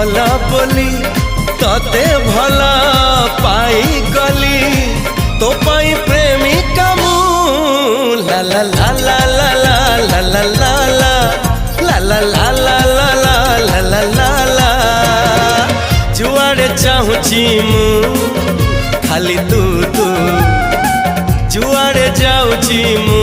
भला बोली तते भला पाई गली तो पाई प्रेमिका मु ला ला ला ला ला ला ला ला ला ला ला ला ला ला ला ला ला जुआड़े चाहूची मु खाली तू तू जुआड़े जाऊची मु।